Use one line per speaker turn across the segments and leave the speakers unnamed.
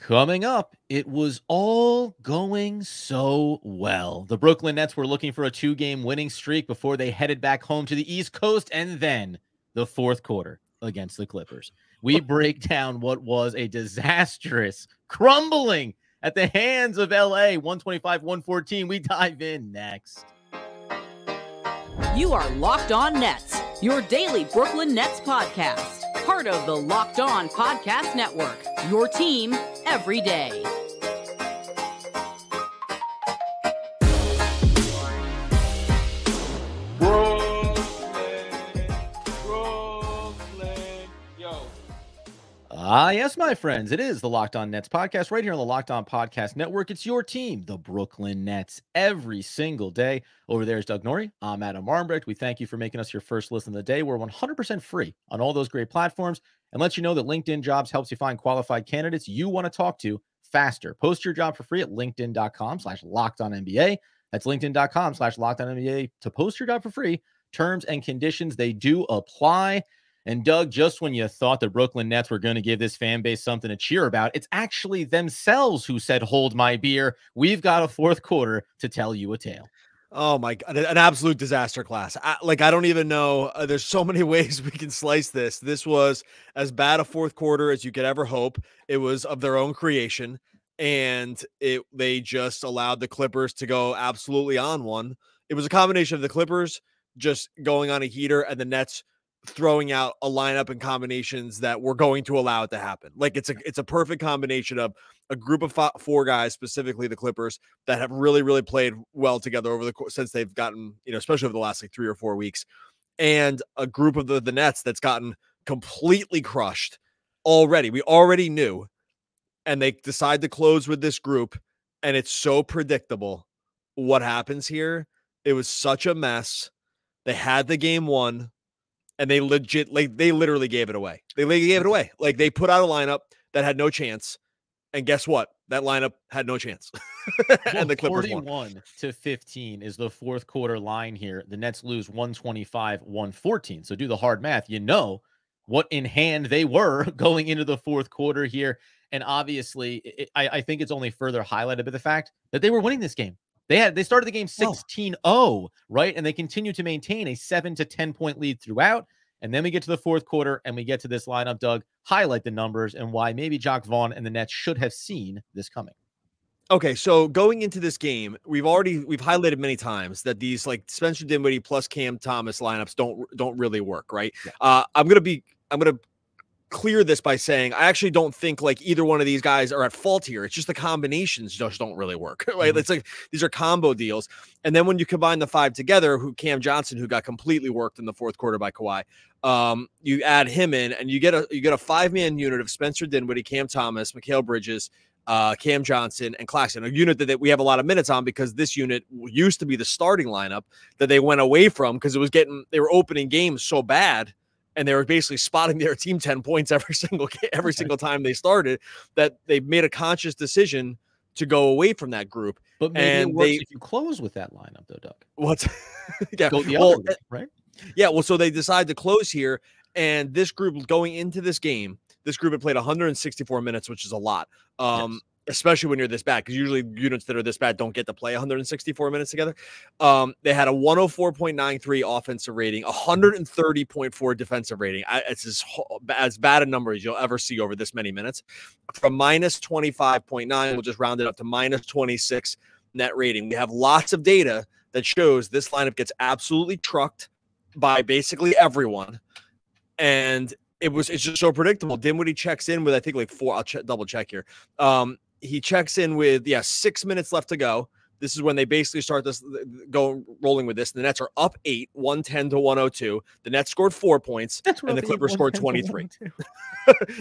Coming up, it was all going so well. The Brooklyn Nets were looking for a 2-game winning streak before they headed back home to the East Coast, and then the fourth quarter against the Clippers. We break down what was a disastrous crumbling at the hands of LA, 125-114. We dive in next.
You are Locked On Nets, your daily Brooklyn Nets podcast. Part of the Locked On Podcast Network, your team every day.
Brooklyn, yo.
Yes, my friends, it is the Locked On Nets podcast right here on the Locked On Podcast Network. It's your team, the Brooklyn Nets, every single day. Over there is Doug Norrie. I'm Adam Armbrecht. We thank you for making us your first listen of the day. We're 100% free on all those great platforms and let you know that LinkedIn Jobs helps you find qualified candidates you want to talk to faster. Post your job for free at linkedin.com/LockedOnNBA. That's linkedin.com/LockedOnNBA to post your job for free. Terms and conditions, they do apply. And Doug, just when you thought the Brooklyn Nets were going to give this fan base something to cheer about, it's actually themselves who said, hold my beer. We've got a fourth quarter to tell you a tale.
Oh my God, an absolute disaster class. I don't even know. There's so many ways we can slice this. This was as bad a fourth quarter as you could ever hope. It was of their own creation, and they just allowed the Clippers to go absolutely on one. It was a combination of the Clippers just going on a heater and the Nets throwing out a lineup and combinations that were going to allow it to happen. Like it's a perfect combination of a group of four guys, specifically the Clippers, that have really, really played well together over the course since they've gotten, especially over the last 3 or 4 weeks, and a group of the Nets that's gotten completely crushed already. We already knew, and they decide to close with this group, and it's so predictable what happens here. It was such a mess. They had the game won. And they literally gave it away. They gave it away. Like they put out a lineup that had no chance. And guess what? That lineup had no chance. And the Clippers won.
41-15 is the fourth quarter line here. The Nets lose 125-114. So do the hard math. You know what in hand they were going into the fourth quarter here. And obviously, I think it's only further highlighted by the fact that they were winning this game. They started the game 16-0, right? And they continue to maintain a 7 to 10 point lead throughout. And then we get to the fourth quarter and we get to this lineup. Doug, highlight the numbers and why maybe Jacques Vaughn and the Nets should have seen this coming.
Okay, so going into this game, we've highlighted many times that these like Spencer Dinwiddie plus Cam Thomas lineups don't really work, right? Yeah. I'm gonna clear this by saying I actually don't think like either one of these guys are at fault here. It's just the combinations just don't really work, right? Mm-hmm. It's like these are combo deals. And then when you combine the five together, Cam Johnson, who got completely worked in the fourth quarter by Kawhi, you add him in and you get a 5-man unit of Spencer Dinwiddie, Cam Thomas, Mikal Bridges, Cam Johnson, and Claxton, a unit that we have a lot of minutes on because this unit used to be the starting lineup that they went away from because they were opening games so bad. And they were basically spotting their team 10 points every single time they started, that they made a conscious decision to go away from that group.
But maybe it works if you close with that lineup, though, Doug.
What's yeah,
go the other way, right?
Yeah, well, so they decide to close here, and this group going into this game, this group had played 164 minutes, which is a lot. Yes. Especially when you're this bad, because usually units that are this bad don't get to play 164 minutes together. They had a 104.93 offensive rating, 130.4 defensive rating. It's as bad a number as you'll ever see over this many minutes. From minus 25.9, we'll just round it up to minus 26 net rating. We have lots of data that shows this lineup gets absolutely trucked by basically everyone. And it's just so predictable. Dinwiddie checks in with, I think, like 4. I'll double check here. He checks in with 6 minutes left to go. This is when they basically start rolling with this. The Nets are up 8, 110-102. The Nets scored 4 points, and the Clippers scored 23.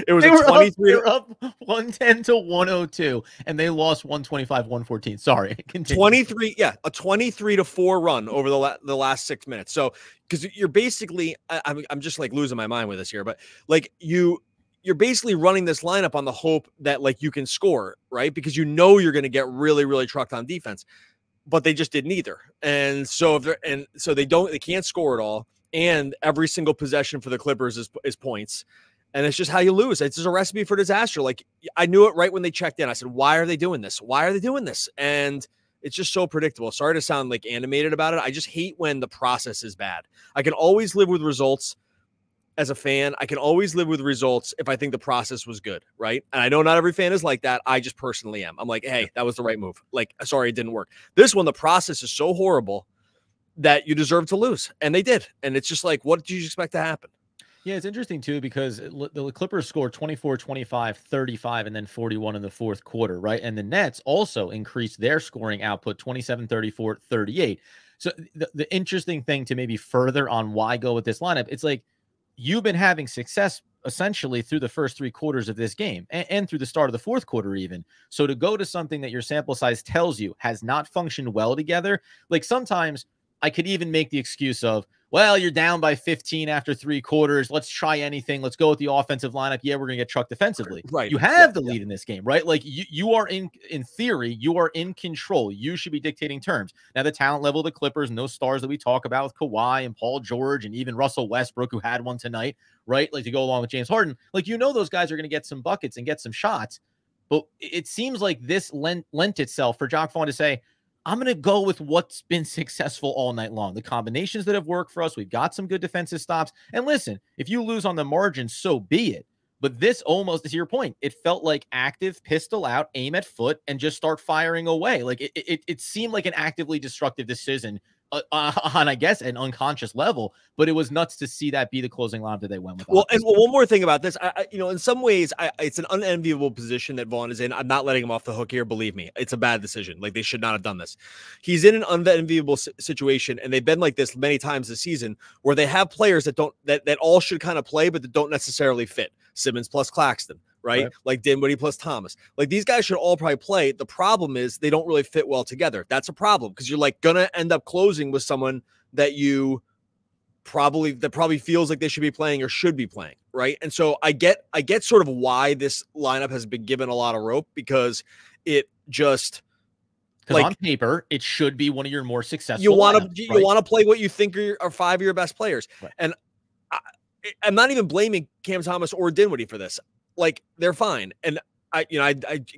It was 23.
They were up 110-102, and they lost 125-114. Sorry, continue.
23. Yeah, a 23-4 run over the last 6 minutes. So because you're basically, I'm just like losing my mind with this here, but like you're basically running this lineup on the hope that like you can score, right? Because you're going to get really, really trucked on defense, but they just did neither. And so they can't score at all. And every single possession for the Clippers is points. And it's just how you lose. It's just a recipe for disaster. Like, I knew it right when they checked in. I said, why are they doing this? Why are they doing this? And it's just so predictable. Sorry to sound like animated about it. I just hate when the process is bad. I can always live with results as a fan. I can always live with results if I think the process was good, right? And I know not every fan is like that. I just personally am. I'm like, hey, that was the right move. Like, sorry, it didn't work. This one, the process is so horrible that you deserve to lose. And they did. And it's just like, what did you expect to happen?
Yeah, it's interesting, too, because the Clippers scored 24, 25, 35, and then 41 in the fourth quarter, right? And the Nets also increased their scoring output 27, 34, 38. So the interesting thing to maybe further on why go with this lineup, it's like you've been having success essentially through the first 3 quarters of this game and through the start of the fourth quarter even. So to go to something that your sample size tells you has not functioned well together, like sometimes I could even make the excuse of, well, you're down by 15 after 3 quarters. Let's try anything. Let's go with the offensive lineup. Yeah, we're going to get trucked defensively.
Right.
You have the lead in this game, right? Like you are in theory, you are in control. You should be dictating terms. Now, the talent level of the Clippers and those stars that we talk about with Kawhi and Paul George and even Russell Westbrook, who had one tonight, right? Like to go along with James Harden, like, those guys are going to get some buckets and get some shots. But it seems like this lent itself for Jacque Vaughn to say, I'm going to go with what's been successful all night long. The combinations that have worked for us. We've got some good defensive stops. And listen, if you lose on the margin, so be it. But this almost, to your point, it felt like active pistol out, aim at foot, and just start firing away. Like it seemed like an actively destructive decision on, I guess, an unconscious level. But it was nuts to see that be the closing line that they went with.
Well, and one more thing about this, in some ways, it's an unenviable position that Vaughn is in. I'm not letting him off the hook here. Believe me, it's a bad decision. Like, they should not have done this. He's in an unenviable situation, and they've been like this many times this season, where they have players that all should kind of play, but that don't necessarily fit. Simmons plus Claxton, right? Like Dinwiddie plus Thomas. Like, these guys should all probably play. The problem is they don't really fit well together. That's a problem, because you're like gonna end up closing with someone that probably feels like they should be playing or should be playing, right? And so I get sort of why this lineup has been given a lot of rope, because it just,
because on paper it should be one of your more successful.
You want to play what you think are 5 of your best players, right? And I'm not even blaming Cam Thomas or Dinwiddie for this. Like, they're fine. And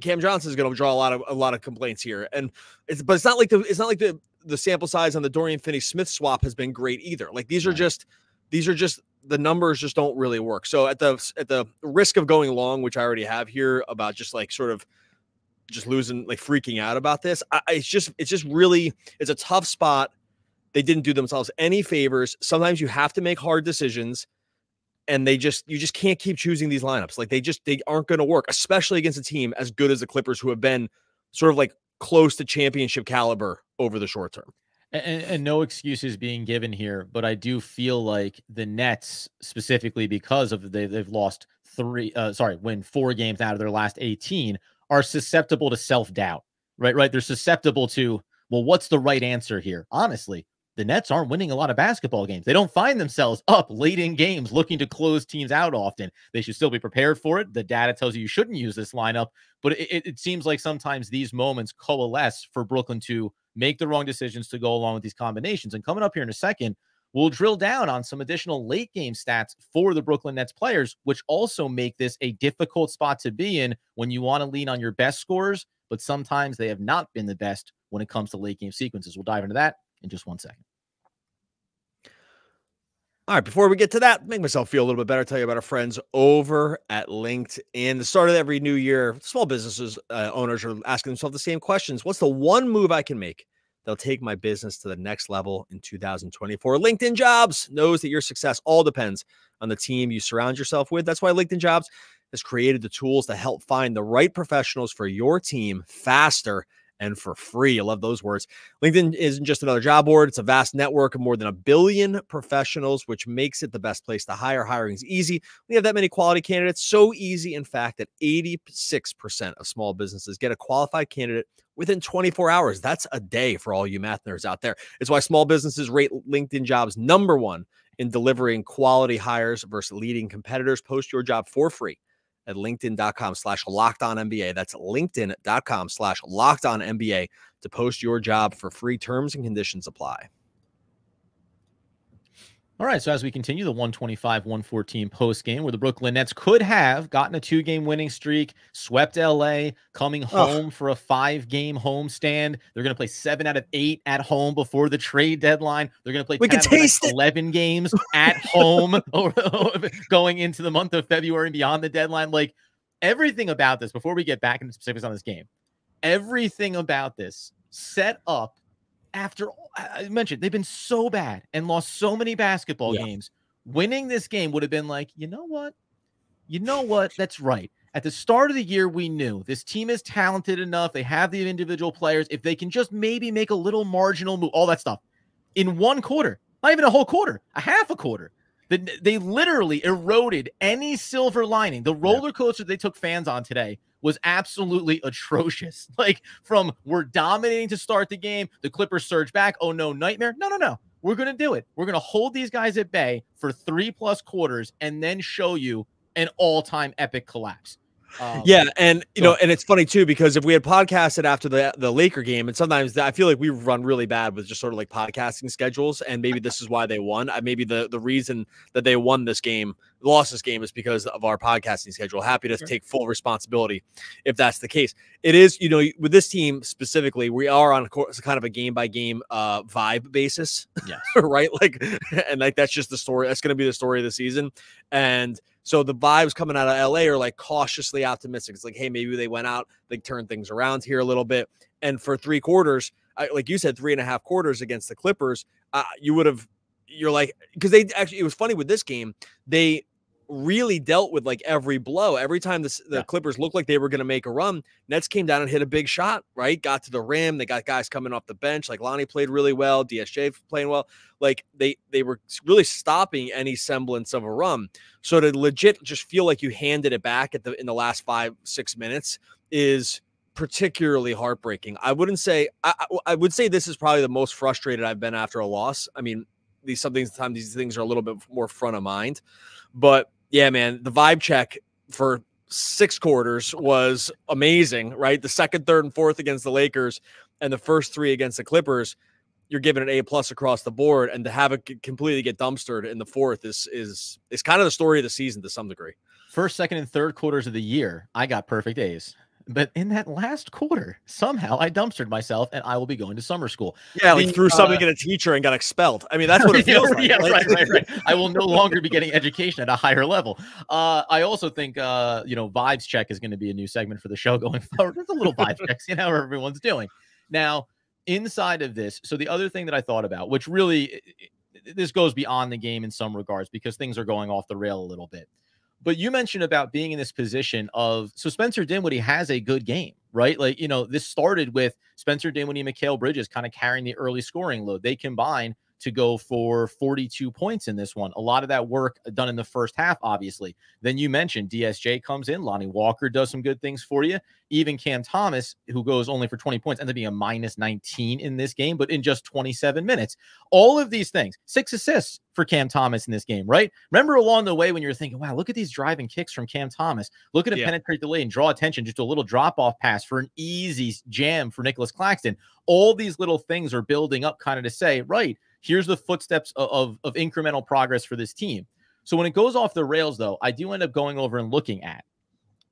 Cam Johnson is going to draw a lot of complaints here. And it's not like the sample size on the Dorian Finney-Smith swap has been great either. Like, these are just the numbers just don't really work. So at the risk of going long, which I already have here about just like sort of just losing, like freaking out about this, it's a tough spot. They didn't do themselves any favors. Sometimes you have to make hard decisions, and you just can't keep choosing these lineups. Like, they aren't going to work, especially against a team as good as the Clippers, who have been sort of like close to championship caliber over the short term.
And no excuses being given here, but I do feel like the Nets, specifically because of they've lost 4 games out of their last 18, are susceptible to self-doubt, right? They're susceptible to, well, what's the right answer here? Honestly, the Nets aren't winning a lot of basketball games. They don't find themselves up late in games looking to close teams out often. They should still be prepared for it. The data tells you shouldn't use this lineup, but it seems like sometimes these moments coalesce for Brooklyn to make the wrong decisions to go along with these combinations. And coming up here in a second, we'll drill down on some additional late game stats for the Brooklyn Nets players, which also make this a difficult spot to be in when you want to lean on your best scorers, but sometimes they have not been the best when it comes to late game sequences. We'll dive into that in just 1 second.
All right, before we get to that, make myself feel a little bit better, tell you about our friends over at LinkedIn. The start of every new year, small businesses, owners are asking themselves the same questions. What's the one move I can make that'll take my business to the next level in 2024? LinkedIn Jobs knows that your success all depends on the team you surround yourself with. That's why LinkedIn Jobs has created the tools to help find the right professionals for your team faster and for free. I love those words. LinkedIn isn't just another job board. It's a vast network of more than 1 billion professionals, which makes it the best place to hire. Hiring is easy. We have that many quality candidates. So easy, in fact, that 86% of small businesses get a qualified candidate within 24 hours. That's a day for all you math nerds out there. It's why small businesses rate LinkedIn Jobs #1 in delivering quality hires versus leading competitors. Post your job for free at linkedin.com/LockedOnNBA. That's linkedin.com/LockedOnNBA to post your job for free. Terms and conditions apply.
All right, so as we continue the 125-114 post game, where the Brooklyn Nets could have gotten a 2-game winning streak, swept LA, coming home for a 5-game homestand. They're going to play 7 out of 8 at home before the trade deadline. They're going to play 10 out of the next 11 games at home going into the month of February and beyond the deadline. Like, everything about this, before we get back into specifics on this game, everything about this set up after, I mentioned, they've been so bad and lost so many basketball games. Winning this game would have been like, you know what? That's right. At the start of the year, we knew this team is talented enough. They have the individual players. If they can just maybe make a little marginal move, all that stuff in one quarter, not even a whole quarter, a half a quarter, they literally eroded any silver lining. The roller coaster they took fans on today was absolutely atrocious. Like, from we're dominating to start the game, the Clippers surge back. Oh no, nightmare. No. We're going to do it. We're going to hold these guys at bay for 3+ quarters and then show you an all-time epic collapse.
And you know, and it's funny too, because if we had podcasted after the Laker game, and sometimes I feel like we run really bad with just sort of like podcasting schedules, and maybe this is why they won. Maybe the reason that they won this game, lost this game, is because of our podcasting schedule. Happy to take full responsibility if that's the case. It is, you know, with this team specifically, we are on kind of a game by game vibe basis, right? Like, and like that's just the story. That's going to be the story of the season, and so the vibes coming out of LA are like cautiously optimistic. It's like, hey, maybe they went out, they turned things around here a little bit. And for 3 quarters, like you said, 3.5 quarters against the Clippers, you're like, because they actually, it was funny with this game, they really dealt with like every blow. Every time the Clippers looked like they were going to make a run, Nets came down and hit a big shot, right? Got to the rim. They got guys coming off the bench. Like Lonnie played really well. DSJ playing well. Like they were really stopping any semblance of a run. So to legit just feel like you handed it back in the last 5-6 minutes is particularly heartbreaking. I wouldn't say, I would say this is probably the most frustrated I've been after a loss. I mean, sometimes these things are a little bit more front of mind, but yeah, man, the vibe check for 6 quarters was amazing, right? The second, third, and fourth against the Lakers and the first 3 against the Clippers, you're giving an A+ across the board, and to have it completely get dumpstered in the fourth is kind of the story of the season to some degree.
First, second, and third quarters of the year, I got perfect A's. But in that last quarter, somehow I dumpstered myself, and I will be going to summer school.
Yeah, like threw something at a teacher and got expelled. I mean, that's what it feels like.
Yeah, right. I will no longer be getting education at a higher level. I also think, vibes check is going to be a new segment for the show going forward. There's a little vibes check, see how everyone's doing. Now, inside of this, so the other thing that I thought about, which really, this goes beyond the game in some regards because things are going off the rail a little bit. But you mentioned about being in this position of, so Spencer Dinwiddie has a good game, right? Like, you know, this started with Spencer Dinwiddie and Mikal Bridges kind of carrying the early scoring load. They combined to go for 42 points in this one. A lot of that work done in the first half, obviously. Then you mentioned DSJ comes in. Lonnie Walker does some good things for you. Even Cam Thomas, who goes only for 20 points, ends up being a -19 in this game, but in just 27 minutes. All of these things, 6 assists for Cam Thomas in this game, right? Remember along the way when you're thinking, wow, look at these driving kicks from Cam Thomas. Look at him penetrate the lane, draw attention, just a little drop-off pass for an easy jam for Nicholas Claxton. All these little things are building up kind of to say, right, here's the footsteps of incremental progress for this team. So when it goes off the rails, though, I do end up going over and looking at,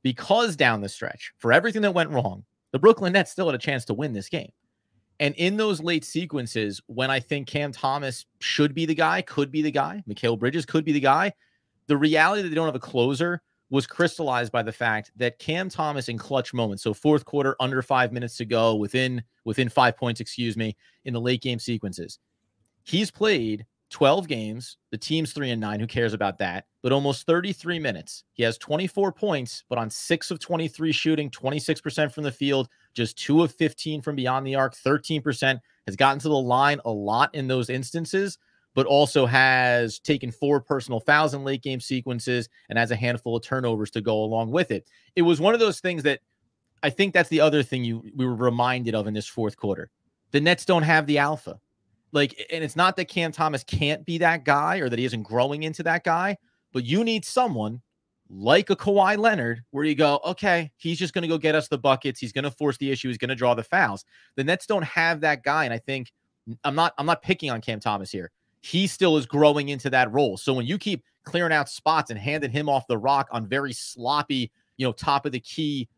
because down the stretch, for everything that went wrong, the Brooklyn Nets still had a chance to win this game. And in those late sequences, when I think Cam Thomas should be the guy, could be the guy, Mikal Bridges could be the guy, the reality that they don't have a closer was crystallized by the fact that Cam Thomas in clutch moments, so fourth quarter, under 5 minutes to go, within 5 points, in the late game sequences, he's played 12 games. The team's 3-9. Who cares about that? But almost 33 minutes. He has 24 points, but on 6 of 23 shooting, 26% from the field, just 2 of 15 from beyond the arc, 13%, has gotten to the line a lot in those instances, but also has taken 4 personal fouls in late game sequences and has a handful of turnovers to go along with it. It was one of those things that I think that's the other thing we were reminded of in this fourth quarter. The Nets don't have the alpha. Like, and it's not that Cam Thomas can't be that guy or that he isn't growing into that guy, but you need someone like a Kawhi Leonard where you go, okay, he's just going to go get us the buckets. He's going to force the issue. He's going to draw the fouls. The Nets don't have that guy. And I think I'm not picking on Cam Thomas here. he still is growing into that role. So when you keep clearing out spots and handing him off the rock on very sloppy, top of the key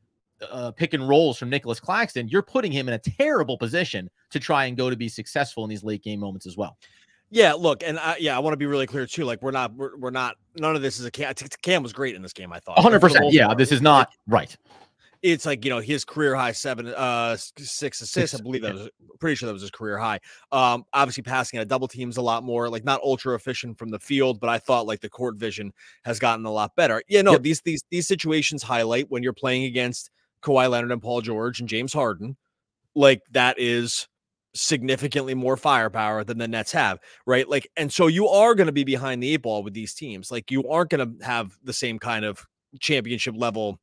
pick and rolls from Nicholas Claxton, you're putting him in a terrible position to try and go to be successful in these late game moments as well.
Yeah, look, and I want to be really clear too. Like we're not, none of this is a Cam. Cam was great in this game, I thought.
100%. Yeah, this is not right.
It's like, his career high 6 assists. I believe pretty sure that was his career high. Obviously passing at double teams a lot more, like not ultra efficient from the field, but I thought like the court vision has gotten a lot better. Yeah, no, these situations highlight when you're playing against Kawhi Leonard and Paul George and James Harden, like that is significantly more firepower than the Nets have, right? Like, and so you are going to be behind the 8 ball with these teams. Like you aren't going to have the same kind of championship level,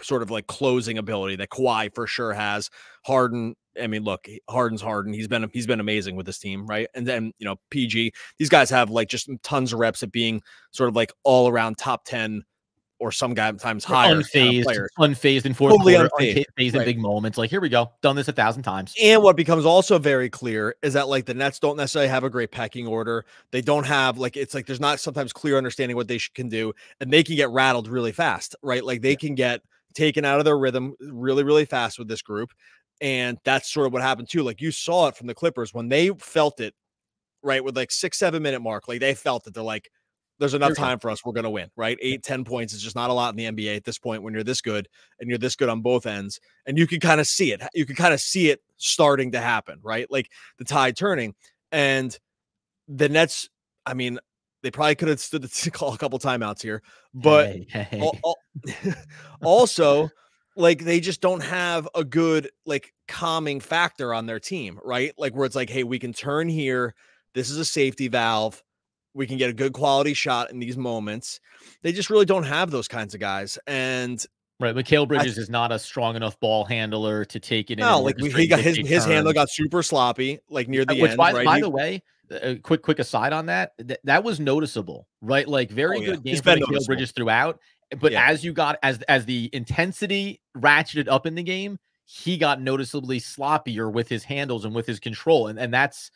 sort of like closing ability that Kawhi for sure has. Harden, I mean, look, Harden's Harden. He's been amazing with this team, right? And then, PG, these guys have like just tons of reps at being sort of like all around top 10 or some guy times higher.
Unfazed in fourth quarter, unfazed in big moments. Like, here we go. Done this 1,000 times.
And what becomes also very clear is that like the Nets don't necessarily have a great pecking order. They don't have it's like there's not sometimes clear understanding what they can do, and they can get rattled really fast, right? Like they can get taken out of their rhythm really, really fast with this group. And that's sort of what happened too. Like you saw it from the Clippers when they felt it, right? With like 6-7 minute mark, like they felt it. They're like, there's enough time for us. We're going to win, right? 8-10 points is just not a lot in the NBA at this point when you're this good and you're this good on both ends. And you can kind of see it. You can kind of see it starting to happen, right? Like the tide turning. And the Nets, I mean, they probably could have stood to call a couple timeouts here, but also like they just don't have a good like calming factor on their team, right? Like where it's like, hey, we can turn here. This is a safety valve. We can get a good quality shot in these moments. They just really don't have those kinds of guys. And
right, Mikal Bridges is not a strong enough ball handler to take it in.
No, like he got his handle got super sloppy, like near the end.
By the way, a quick aside on that, that was noticeable, right? Like very good game for Mikal Bridges throughout. But as the intensity ratcheted up in the game, he got noticeably sloppier with his handles and with his control. And that's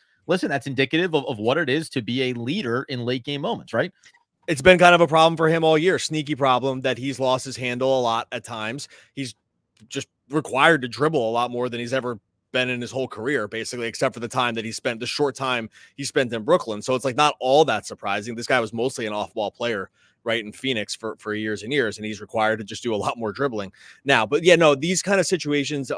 indicative of what it is to be a leader in late game moments, right?
It's been kind of a problem for him all year. Sneaky problem that he's lost his handle a lot at times. He's just required to dribble a lot more than he's ever been in his whole career, basically, except for the short time he spent in Brooklyn. So it's like not all that surprising. This guy was mostly an off-ball player, right, in Phoenix for years and years, and he's required to just do a lot more dribbling now. But yeah, no, these kind of situations,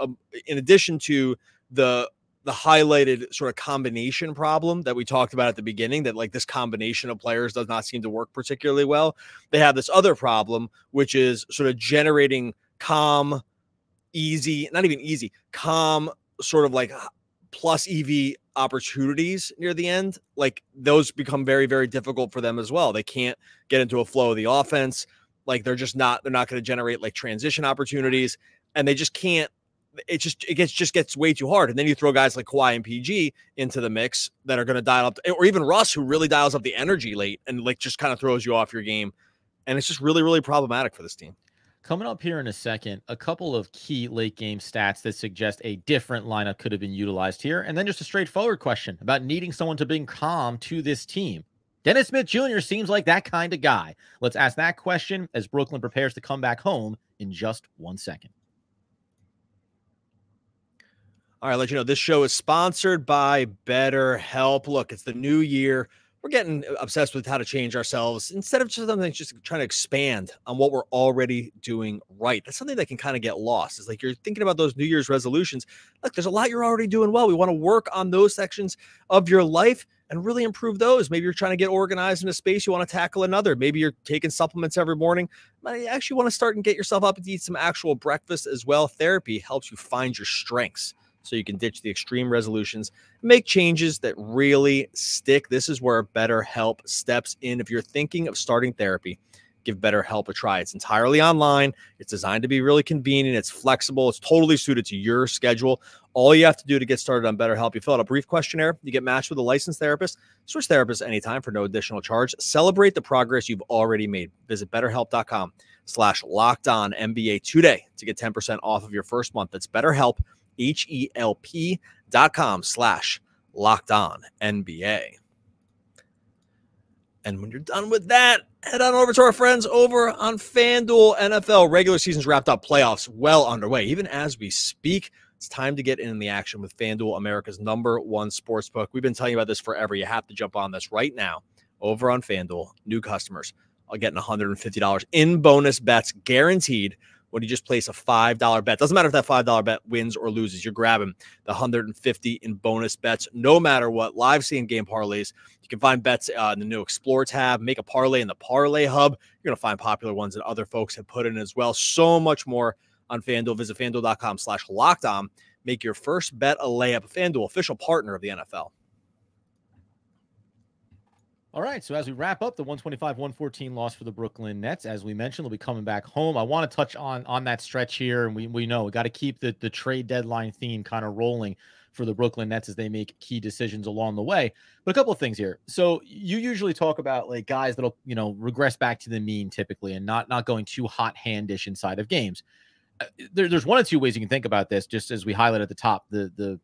in addition to the highlighted sort of combination problem that we talked about at the beginning, that like this combination of players does not seem to work particularly well. They have this other problem, which is sort of generating calm sort of like plus EV opportunities near the end. Like those become very, very difficult for them as well. They can't get into a flow of the offense. Like they're not going to generate like transition opportunities, and they just can't. It gets way too hard. And then you throw guys like Kawhi and PG into the mix that are going to dial up, or even Russ, who really dials up the energy late and like just kind of throws you off your game. And it's just really, really problematic for this team.
Coming up here in a second, a couple of key late game stats that suggest a different lineup could have been utilized here. And then just a straightforward question about needing someone to bring calm to this team. Dennis Smith Jr. seems like that kind of guy. Let's ask that question as Brooklyn prepares to come back home in just 1 second.
All right, I'll let you know this show is sponsored by BetterHelp. Look, it's the new year. We're getting obsessed with how to change ourselves instead of just trying to expand on what we're already doing right. That's something that can kind of get lost. It's like you're thinking about those New Year's resolutions. Look, there's a lot you're already doing well. We want to work on those sections of your life and really improve those. Maybe you're trying to get organized in a space. You want to tackle another. Maybe you're taking supplements every morning. You actually want to start and get yourself up and eat some actual breakfast as well. Therapy helps you find your strengths, so you can ditch the extreme resolutions, make changes that really stick. This is where BetterHelp steps in. If you're thinking of starting therapy, give BetterHelp a try. It's entirely online. It's designed to be really convenient. It's flexible. It's totally suited to your schedule. All you have to do to get started on BetterHelp, you fill out a brief questionnaire. You get matched with a licensed therapist. Switch therapists anytime for no additional charge. Celebrate the progress you've already made. Visit BetterHelp.com/LockedOnNBA today to get 10% off of your first month. That's BetterHelp, HELP.com/LockedOnNBA. And when you're done with that, head on over to our friends over on FanDuel. NFL regular season's wrapped up, playoffs well underway. Even as we speak, it's time to get in the action with FanDuel, America's #1 sportsbook. We've been telling you about this forever. You have to jump on this right now over on FanDuel. New customers are getting $150 in bonus bets guaranteed when you just place a $5 bet. Doesn't matter if that $5 bet wins or loses. You're grabbing the $150 in bonus bets no matter what. Live same-game parlays. You can find bets in the new Explore tab. Make a parlay in the Parlay Hub. You're going to find popular ones that other folks have put in as well. So much more on FanDuel. Visit FanDuel.com/LockedOn. Make your first bet a layup. FanDuel, official partner of the NFL.
All right, so as we wrap up the 125-114 loss for the Brooklyn Nets, as we mentioned, they'll be coming back home. I want to touch on that stretch here, and we know we got to keep the trade deadline theme kind of rolling for the Brooklyn Nets as they make key decisions along the way. But a couple of things here. So you usually talk about like guys that'll, regress back to the mean typically and not going too hot-handish inside of games. There's one of two ways you can think about this, just as we highlight at the top, the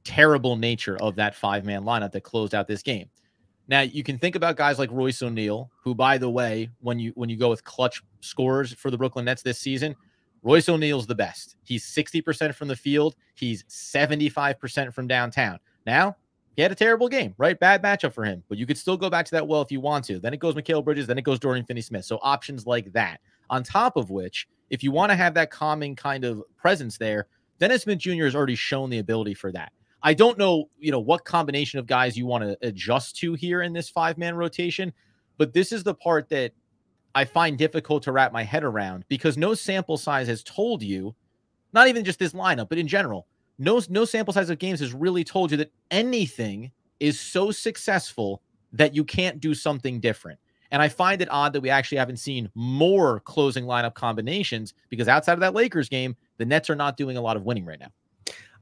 terrible nature of that five-man lineup that closed out this game. Now, you can think about guys like Royce O'Neal, who, by the way, when you go with clutch scorers for the Brooklyn Nets this season, Royce O'Neal's the best. He's 60% from the field. He's 75% from downtown. Now, he had a terrible game, right? Bad matchup for him, but you could still go back to that well if you want to. Then it goes Mikal Bridges, then it goes Dorian Finney-Smith. So options like that. On top of which, if you want to have that calming kind of presence there, Dennis Smith Jr. has already shown the ability for that. I don't know, what combination of guys you want to adjust to here in this five-man rotation, but this is the part that I find difficult to wrap my head around because no sample size has told you, not even just this lineup, but in general, no sample size of games has really told you that anything is so successful that you can't do something different. And I find it odd that we actually haven't seen more closing lineup combinations because outside of that Lakers game, the Nets are not doing a lot of winning right now.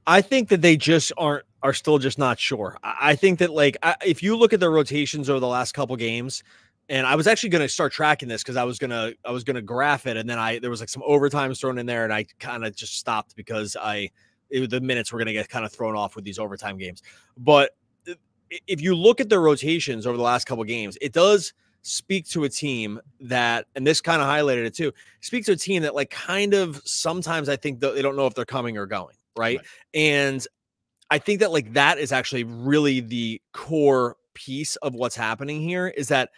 I think that they just are still just not sure. I think that if you look at their rotations over the last couple games, and I was actually going to start tracking this because I was gonna graph it, and then there was like some overtimes thrown in there, and I kind of just stopped because the minutes were going to get kind of thrown off with these overtime games. But if you look at their rotations over the last couple games, it does speak to a team that, and this kind of highlighted it too, speak to a team that kind of sometimes I think they don't know if they're coming or going. Right. And I think that that is actually really the core piece of what's happening here is that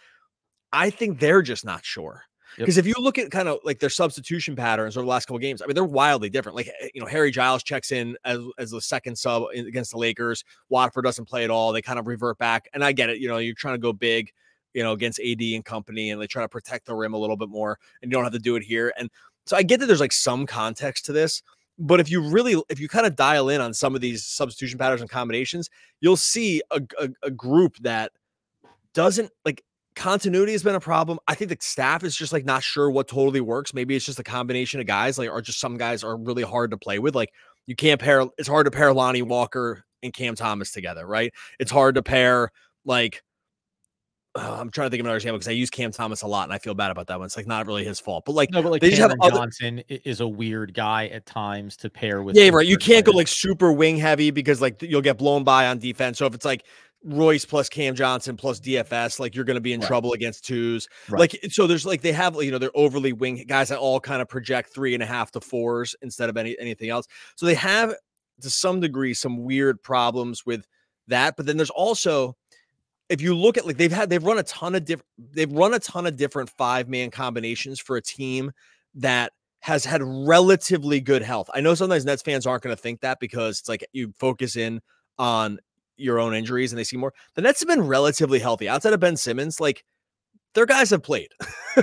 I think they're just not sure. Because if you look at kind of their substitution patterns over the last couple of games, I mean, they're wildly different. Harry Giles checks in as the second sub against the Lakers. Watford doesn't play at all. They kind of revert back. And I get it. You're trying to go big, against AD and company, and they try to protect the rim a little bit more, and you don't have to do it here. And so I get that there's some context to this. But if you kind of dial in on some of these substitution patterns and combinations, you'll see a group that doesn't continuity has been a problem. I think the staff is just not sure what totally works. Maybe it's just a combination of guys or just some guys are really hard to play with. You can't pair. It's hard to pair Lonnie Walker and Cam Thomas together, right? It's hard to pair I'm trying to think of another example because I use Cam Thomas a lot and I feel bad about that one. It's not really his fault, but
they just have Johnson is a weird guy at times to pair with.
Yeah, right. You can't go super wing heavy because you'll get blown by on defense. So if it's Royce plus Cam Johnson plus DFS, you're going to be in trouble against twos. Right. So there's they have, they're overly wing guys that all kind of project 3.5 to 4s instead of anything else. So they have to some degree some weird problems with that. But then there's also, if you look at they've run a ton of different five-man combinations for a team that has had relatively good health. I know sometimes Nets fans aren't going to think that because it's you focus in on your own injuries and they see more. The Nets have been relatively healthy outside of Ben Simmons. Their guys have played.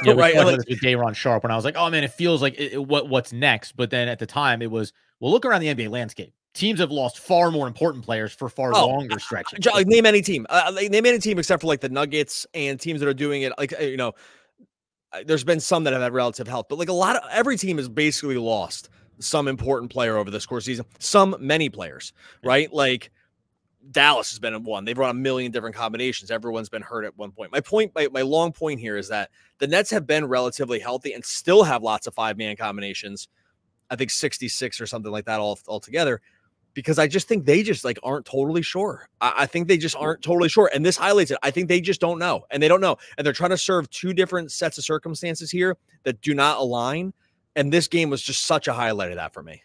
Yeah, right. With Day'Ron Sharpe when I was oh man, it feels like what's next. But then at the time it was, look around the NBA landscape. Teams have lost far more important players for far longer stretches.
Name any team. Name any team except for the Nuggets and teams that are doing it. There's been some that have had relative health, but every team has basically lost some important player over this course season. Many players, right? Dallas has been one. They've run a million different combinations. Everyone's been hurt at one point. My long point here is that the Nets have been relatively healthy and still have lots of five-man combinations. I think 66 or something like that all together. because I just think they just like aren't totally sure. I think they just aren't totally sure. And this highlights it. I think they just don't know, and they don't know. And they're trying to serve two different sets of circumstances here that do not align. And this game was just such a highlight of that for me.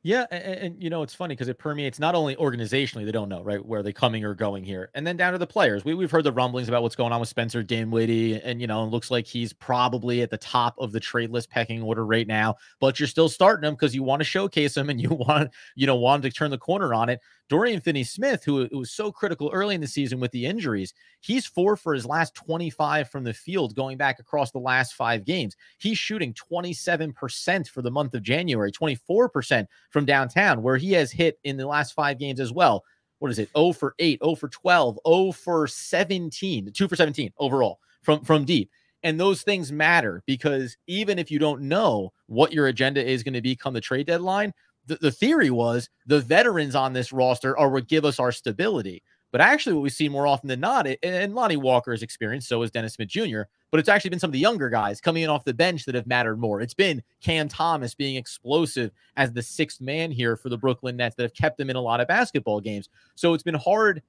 Yeah, and you know, it's funny because it permeates not only organizationally, they don't know, right, where they're coming or going here, and then down to the players. We've heard the rumblings about what's going on with Spencer Dinwiddie, and, you know, it looks like he's probably at the top of the trade list pecking order right now, but you're still starting him because you want to showcase him and you want to turn the corner on it. Dorian Finney-Smith, who was so critical early in the season with the injuries, he's 4 for his last 25 from the field going back across the last 5 games. He's shooting 27% for the month of January, 24% from downtown, where he has hit in the last 5 games as well. What is it? 0 for 8, 0 for 12, 0 for 17, 2 for 17 overall from deep. And those things matter because even if you don't know what your agenda is going to be come the trade deadline, the theory was the veterans on this roster are what give us our stability. But actually what we see more often than not, and Lonnie Walker's experience, so is Dennis Smith Jr., but it's actually been some of the younger guys coming in off the bench that have mattered more. It's been Cam Thomas being explosive as the 6th man here for the Brooklyn Nets that have kept them in a lot of basketball games. So it's been hard.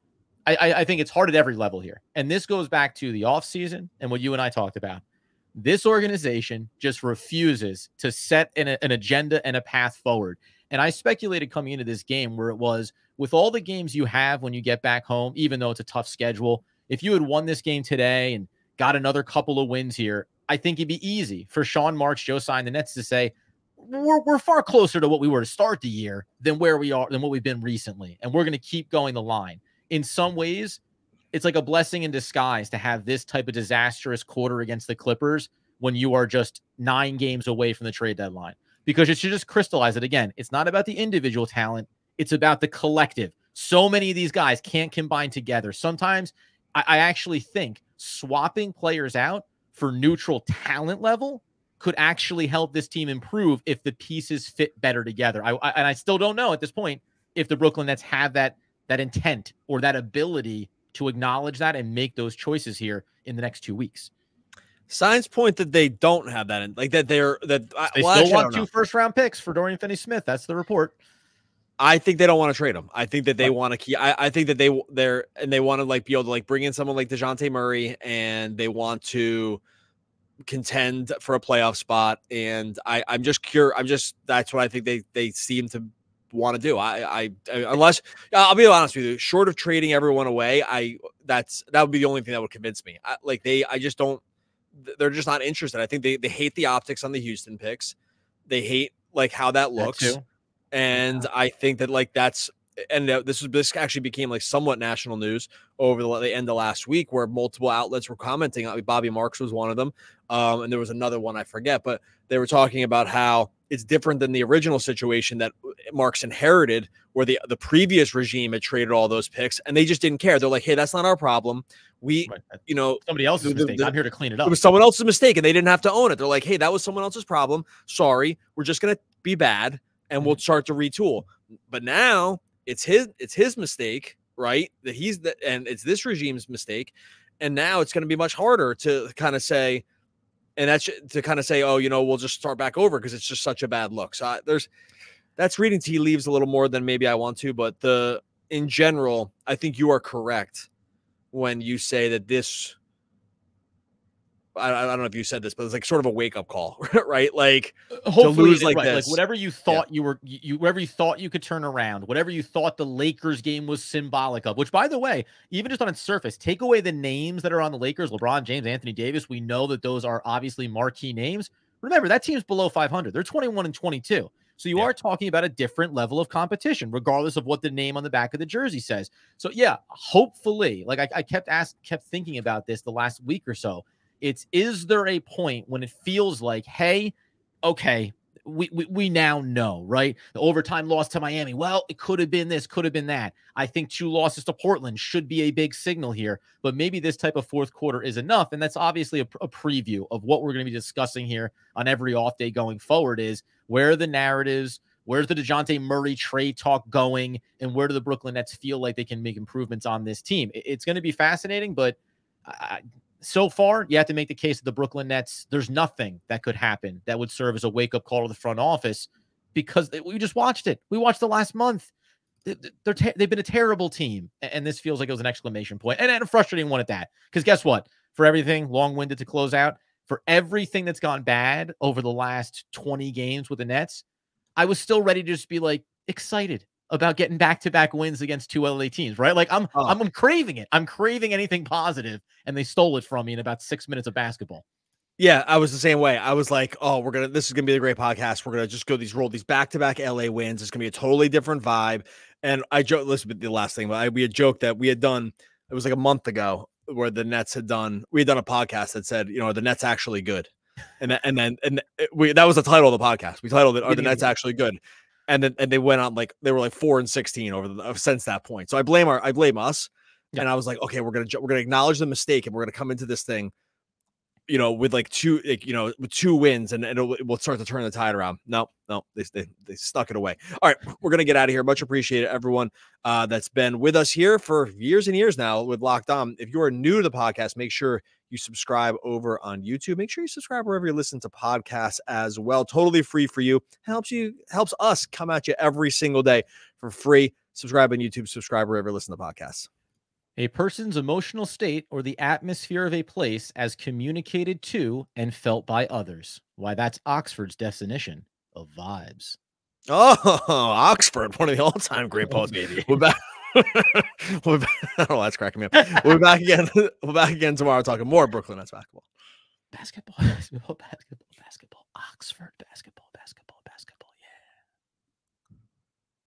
I think it's hard at every level here. And this goes back to the offseason and what you and I talked about. This organization just refuses to set an agenda and a path forward. And I speculated coming into this game where it was, with all the games you have when you get back home, even though it's a tough schedule, if you had won this game today and got another couple of wins here, I think it'd be easy for Sean Marks, Joe Tsai, and the Nets to say, we're far closer to what we were to start the year than where we are, than what we've been recently. And we're going to keep going the line. In some ways, it's like a blessing in disguise to have this type of disastrous quarter against the Clippers when you are just 9 games away from the trade deadline. Because it should just crystallize it again. It's not about the individual talent. It's about the collective. So many of these guys can't combine together. Sometimes I actually think swapping players out for neutral talent level could actually help this team improve if the pieces fit better together. And I still don't know at this point if the Brooklyn Nets have that intent or that ability to acknowledge that and make those choices here in the next 2 weeks.
Signs point that they don't have that, in, like that they
still want 2 first-round picks for Dorian Finney-Smith. That's the report.
I think they don't want to trade him. I think that they want to keep. I think that they want to like be able to like bring in someone like DeJounte Murray, and they want to contend for a playoff spot. And I'm just curious. That's what I think they seem to want to do. Unless I'll be honest with you, short of trading everyone away, that would be the only thing that would convince me. I just don't. They're just not interested. I think they hate the optics on the Houston picks. They hate like how that looks. And I think that like that's, and this actually became like somewhat national news over the end of last week, where multiple outlets were commenting. Bobby Marks was one of them. And there was another one, I forget, but they were talking about how it's different than the original situation that Marks inherited, where the previous regime had traded all those picks and they just didn't care. They're like, hey, that's not our problem.
Somebody else's mistake. I'm here to clean it up.
It was someone else's mistake and they didn't have to own it. They're like, hey, that was someone else's problem. Sorry. We're just going to be bad and we'll start to retool. But now it's his mistake, right? And it's this regime's mistake. And now it's going to be much harder to kind of say, and that's to kind of say, oh, we'll just start back over because it's just such a bad look. So that's reading tea leaves a little more than maybe I want to, but in general, I think you are correct when you say that this, I don't know if you said this, but it's like sort of a wake up call, right? Like
hopefully,
to lose like
right,
this,
like whatever you thought whatever you thought you could turn around, whatever you thought the Lakers game was symbolic of, which by the way, even just on its surface, take away the names that are on the Lakers, LeBron James, Anthony Davis. We know that those are obviously marquee names. Remember, that team's below 500. They're 21-22. So you are talking about a different level of competition, regardless of what the name on the back of the jersey says. So yeah, hopefully, like I kept thinking about this the last week or so. Is there a point when it feels like, hey, okay, we now know, right? The overtime loss to Miami. Well, it could have been this, could have been that. I think 2 losses to Portland should be a big signal here, but maybe this type of fourth quarter is enough. And that's obviously a preview of what we're going to be discussing here on every off day going forward is where are the narratives, where's the DeJounte Murray trade talk going, and where do the Brooklyn Nets feel like they can make improvements on this team? It's going to be fascinating, but so far, you have to make the case of the Brooklyn Nets. There's nothing that could happen that would serve as a wake-up call to the front office because we just watched it. We watched the last month. they've been a terrible team, and this feels like it was an exclamation point, and a frustrating one at that. Because guess what? For everything, long-winded to close out, for everything that's gone bad over the last 20 games with the Nets, I was still ready to just be like excited about getting back-to-back wins against two LA teams, right? Like I'm craving it. I'm craving anything positive, and they stole it from me in about 6 minutes of basketball.
Yeah, I was the same way. I was like, oh, this is going to be a great podcast. We're going to just roll these back-to-back LA wins. It's going to be a totally different vibe. And I joked, listen, the last thing, but we had joked that we had done, it was like a month ago where the Nets we had done a podcast that said, are the Nets actually good? And that was the title of the podcast. We titled it, Are the Nets Actually Good? And they went on they were like 4-16 since that point. So I blame us. Yeah. And I was like, okay, we're going to acknowledge the mistake, and we're going to come into this thing, with like with 2 wins, and we'll start to turn the tide around. No, they stuck it away. All right, we're going to get out of here. Much appreciated, everyone that's been with us here for years and years now with Locked On. If you are new to the podcast, make sure you subscribe over on YouTube. Make sure you subscribe wherever you listen to podcasts as well. Totally free for you. Helps us come at you every single day for free. Subscribe on YouTube. Subscribe wherever you listen to podcasts.
A person's emotional state or the atmosphere of a place as communicated to and felt by others. Why, that's Oxford's definition of vibes.
Oh, Oxford, one of the all-time great poets. We're back. That's cracking me up. We'll be back again. We're back again tomorrow talking more Brooklyn Nets basketball.
Basketball. Oxford basketball.